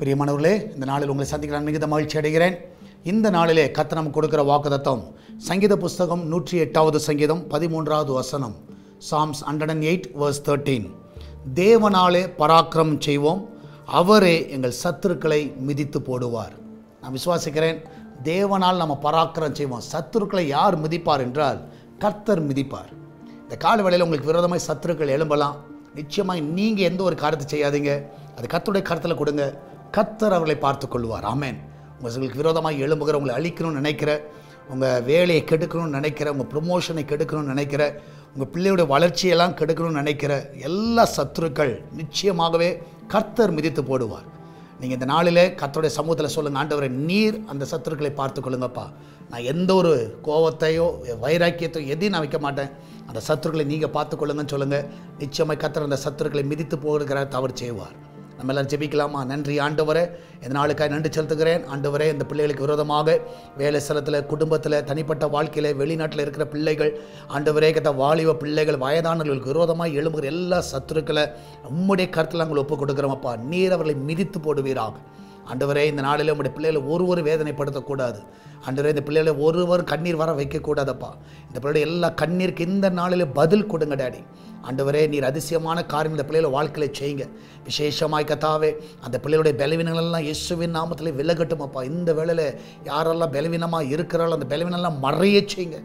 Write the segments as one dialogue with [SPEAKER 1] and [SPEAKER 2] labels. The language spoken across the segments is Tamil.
[SPEAKER 1] பிரியமானவர்களே, இந்த நாளில் உங்களை சந்திக்க நான் மிகுந்த மகிழ்ச்சி அடைகிறேன். இந்த நாளிலே கர்த்தர் நமக்கு கொடுக்கிற வாக்குத்தத்தம் சங்கீத புஸ்தகம் 108வது சங்கீதம் 13வது வசனம். Psalms 108 verse 13. தேவனாலே பராக்கிரமம் செய்வோம், அவரே எங்கள் சத்துருக்களை மிதித்து போடுவார். நான் விசுவாசிக்கிறேன், தேவனால் நம்ம பராக்கிரமம் செய்வோம். சத்துருக்களை யார் மிதிப்பார் என்றால் கர்த்தர் மிதிப்பார். இந்த கால வேளையில் உங்களுக்கு விரோதமாய் சத்துருக்கள் எழும்பலாம். நிச்சயமாக நீங்கள் எந்த ஒரு காரியத்தை செய்யாதீங்க, அது கர்த்தருடைய கருத்தில் கொடுங்க. கர்த்தர் அவர்களை பார்த்து கொள்வார். ஆமென். உங்களுக்கு விரோதமாக எழும்புகிற, உங்களை அழிக்கணும்னு நினைக்கிற, உங்கள் வேலையை கெடுக்கணும்னு நினைக்கிற, உங்கள் ப்ரொமோஷனை கெடுக்கணும்னு நினைக்கிற, உங்கள் பிள்ளையுடைய வளர்ச்சியெல்லாம் கெடுக்கணும்னு நினைக்கிற எல்லா சத்துருக்கள் நிச்சயமாகவே கர்த்தர் மிதித்து போடுவார். நீங்கள் இந்த நாளில் கர்த்தருடைய சமூகத்தில் சொல்லுங்கள், ஆண்டவரே நீர் அந்த சத்துருக்களை பார்த்து கொள்ளுங்கப்பா. நான் எந்த ஒரு கோபத்தையோ வைராக்கியத்தையோ எதையும் நான் வைக்க மாட்டேன். அந்த சத்துருக்களை நீங்கள் பார்த்துக்கொள்ளுங்கன்னு சொல்லுங்கள். நிச்சயமாக கர்த்தர் அந்த சத்துருக்களை மிதித்து போடுகிற தவறு செய்வார். நம்ம எல்லோரும் ஜெபிக்கலாமா? நன்றி ஆண்டவரே, இந்த நாளுக்காக நன்றி செலுத்துகிறேன். ஆண்டவரே, இந்த பிள்ளைகளுக்கு விரோதமாக வேலை ஸ்தலத்தில், குடும்பத்தில், தனிப்பட்ட வாழ்க்கையில், வெளிநாட்டில் இருக்கிற பிள்ளைகள், ஆண்டவரே கத்த வாலிப பிள்ளைகள், வயதானவர்களுக்கு விரோதமாக எழும்புகிற எல்லா சத்துருக்களை உம்முடைய கருத்தில் நாங்கள் ஒப்புக் கொடுக்குறோமப்பா. நீர் அவர்களை மிதித்து போடுவீராக. ஆண்டவரே, இந்த நாளில் உங்களுடைய பிள்ளைகளை ஒருவர் வேதனைப்படுத்தக்கூடாது. ஆண்டவரே, இந்த பிள்ளைகளை ஒருவர் கண்ணீர் வர வைக்கக்கூடாதப்பா. இந்த பிள்ளைகளை எல்லா கண்ணீருக்கு இந்த நாளில் பதில் கொடுங்க டாடி. ஆண்டவரே, நீர் அதிசயமான காரியம் இந்த பிள்ளைகளை வாழ்க்கையில் செய்யுங்க. விசேஷமாய் கத்தாவே, அந்த பிள்ளைகளுடைய பலவீனங்களெல்லாம் இயேசுவின் நாமத்தில் விலகட்டுமப்பா. இந்த வேளையில் யாரெல்லாம் பலவீனமாக இருக்கிறாலும் அந்த பலவீனெல்லாம் மறைய செய்யுங்க.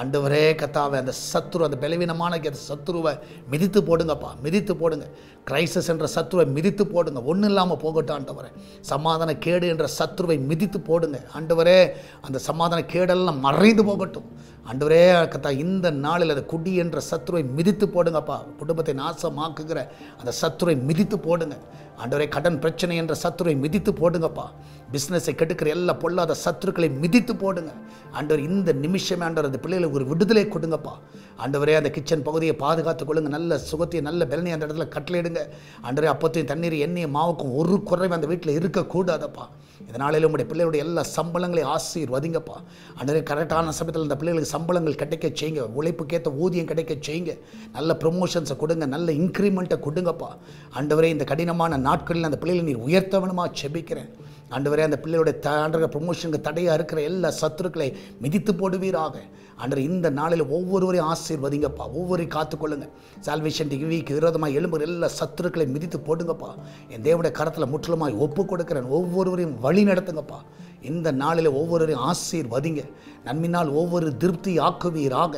[SPEAKER 1] ஆண்டவரே கத்தாவே, அந்த சத்துரு, அந்த பலவீனமான அந்த சத்துருவை மிதித்து போடுங்கப்பா, மிதித்து போடுங்க. கிரைசஸ் என்ற சத்துருவை மிதித்து போடுங்க. ஒன்றும் இல்லாமல் போகட்டும் ஆண்டவரே. சமாதான கேடு என்ற சத்துருவை மிதித்து போடுங்க ஆண்டவரே. அந்த சமாதான கேடெல்லாம் மறைந்து போகட்டும் ஆண்டவரே கத்தா. இந்த நாளில் அந்த குடி என்ற சத்துருவை மிதித்து போடுங்கப்பா. குடும்பத்தை நாசமாக்குகிற அந்த சத்துருவை மிதித்து போடுங்க ஆண்டவரே. கடன் பிரச்சனை என்ற சத்துருவை மிதித்து போடுங்கப்பா. பிஸ்னஸை கெடுக்கிற எல்லா பொல்லாத சத்துருக்களை மிதித்து போடுங்க ஆண்டவர். இந்த நிமிஷமே ஆண்டவர் அந்த பிள்ளைகளுக்கு ஒரு விடுதலை கொடுங்கப்பா ஆண்டவரே. அந்த கிச்சன் பகுதியை பாதுகாத்துக் கொள்ளுங்க. நல்ல சுகத்தையும் நல்ல பலனை அந்த இடத்துல கட்டளையிடுங்க ஆண்டவரே. அப்பத்தையும் தண்ணீர் எண்ணெய் மாவுக்கும் ஒரு குறைவு அந்த வீட்டில் இருக்கக்கூடாதப்பா. இதனால உங்களுடைய பிள்ளைகளுடைய எல்லா சம்பளங்களை ஆசீர்வதிங்கப்பா ஆண்டவரே. கரெக்டான சமயத்தில் அந்த பிள்ளைகளுக்கு சம்பளங்கள் கிடைக்க செய்யுங்க. உழைப்புக்கேற்ற ஊதியம் கிடைக்க செய்யுங்க. நல்ல ப்ரொமோஷன்ஸை கொடுங்க, நல்ல இன்க்ரிமெண்ட்டை கொடுங்கப்பா ஆண்டவரே. இந்த கடினமான நாட்களில் அந்த பிள்ளைகளை நீர் உயர்த்தவனுமா செபிக்கிறேன் ஆண்டவரே. அந்த பிள்ளைகளுடைய ப்ரொமோஷனுக்கு தடையாக இருக்கிற எல்லா சத்துருக்களை மிதித்து போடுவீராக ஆண்டவரே. இந்த நாளில் ஒவ்வொருவரையும் ஆசீர்வதிங்கப்பா, ஒவ்வொருவரையும் காத்துக்கொள்ளுங்க. சால்வேஷன் டிவிக்கு விரோதமாக எழும்புகிற எல்லா சத்துருக்களை மிதித்து போடுங்கப்பா. என் தேவனுடைய கரத்தில் முற்றிலுமாய் ஒப்பு கொடுக்கிறேன். ஒவ்வொருவரையும் வழி நடத்துங்கப்பா. இந்த நாளில் ஒவ்வொருவரையும் ஆசீர்வதிங்க. நன்மையினால் ஒவ்வொரு திருப்தி ஆக்குவீராக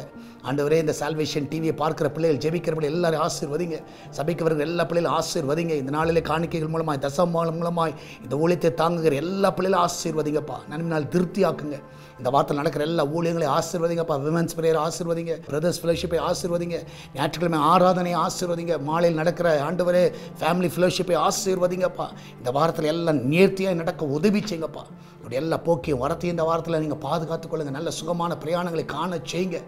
[SPEAKER 1] ஆண்டவரே. இந்த சால்வேஷன் டிவியை பார்க்குற பிள்ளைகள், ஜெபிக்கிறவர்கள் எல்லாரும் ஆசீர்வதிங்க. சபைக்கு வருகிற எல்லா பிள்ளைகளும் ஆசீர்வதிங்க. இந்த நாளிலே காணிக்கைகள் மூலமாய், தசமாலம் மூலமாய் இந்த ஊழியத்தை தாங்குகிற எல்லா பிள்ளைகளும் ஆசீர்வதிங்கப்பா. நன்மையினால் திருப்தி ஆக்குங்க. இந்த வாரத்தில் நடக்கிற எல்லா ஊழியங்களையும் ஆசீர்வதிங்கப்பா. விமென்ஸ் பிரேயர் ஆசீர்வதிங்க. பிரதர்ஸ் ஃபெலோஷிப்பை ஆசீர்வதிங்க. ஞாயிற்றுக்கிழமை ஆராதனையை ஆசீர்வதிங்க. மாலையில் நடக்கிற ஆண்டவரே ஃபேமிலி ஃபெலோஷிப்பை ஆசீர்வதிங்கப்பா. இந்த வாரத்தில் எல்லாம் நேர்த்தியாக நடக்க உதவி செய்யுங்கப்பா. இப்படி எல்லா போக்கியும் வரத்தையும் இந்த வாரத்தில் நீங்கள் பாதுகாத்துக்கொள்ளுங்க. நல்ல சுகமான பிரயாணங்களை காண செய்யுங்க.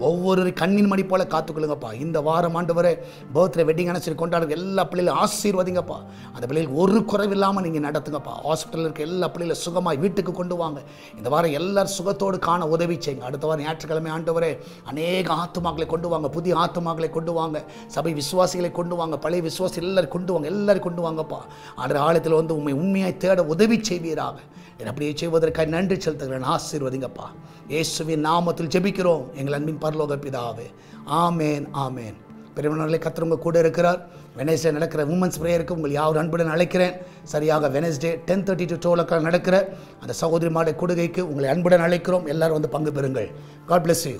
[SPEAKER 1] ஒவ்வொரு கண்ணின் மணி போல காத்துக்கொள்ளுங்கப்பா. இந்த வாரம் ஆண்டவரே பர்த்டே வெட்டிங் அனுசரி கொண்டாடுற எல்லா பிள்ளைகளும் ஆசீர்வதிங்கப்பா. அந்த பிள்ளைகளுக்கு ஒரு குறைவில்லாமல் நீங்கள் நடத்துங்கப்பா. ஹாஸ்பிட்டலில் இருக்க எல்லா பிள்ளைகளும் சுகமாக வீட்டுக்கு கொண்டு வாங்க. இந்த வாரம் எல்லாரும் சுகத்தோடு காண உதவி செய்யுங்க. அடுத்த வாரம் ஞாயிற்றுக்கிழமை ஆண்டவரே அநேக ஆத்துமாக்களை கொண்டு வாங்க. புதிய ஆத்துமாக்களை கொண்டு வாங்க. சபை விசுவாசிகளை கொண்டு வாங்க. பழைய விசுவாசி எல்லாரும் கொண்டு வாங்க. எல்லாரும் கொண்டு வாங்கப்பா. அந்த ஆலயத்தில் வந்து உண்மையாய் தேட உதவி செய்வீராக. அப்படியே செய்வதற்காக நன்றி செலுத்துகிறேன். ஆசீர்வதிங்கப்பா. இயேசுவின் நாமத்தில் ஜெபிக்கிறோம் எங்கள் அன்பின் பரலோக பிதாவே. ஆமேன், ஆமேன். பெரியவர்களே, கர்த்தர் உங்க கூட இருக்கிறார். வெனஸ்டே நடக்கிற உமன்ஸ் பிரேயருக்கு உங்கள் யாரும் அன்புடன் அழைக்கிறேன். சரியாக வெனஸ்டே 10:30 to 12 நடக்கிற அந்த சகோதரிமாருடைய கொடுகைக்கு உங்களை அன்புடன் அழைக்கிறோம். எல்லாரும் வந்து பங்கு பெறுங்கள். God bless you.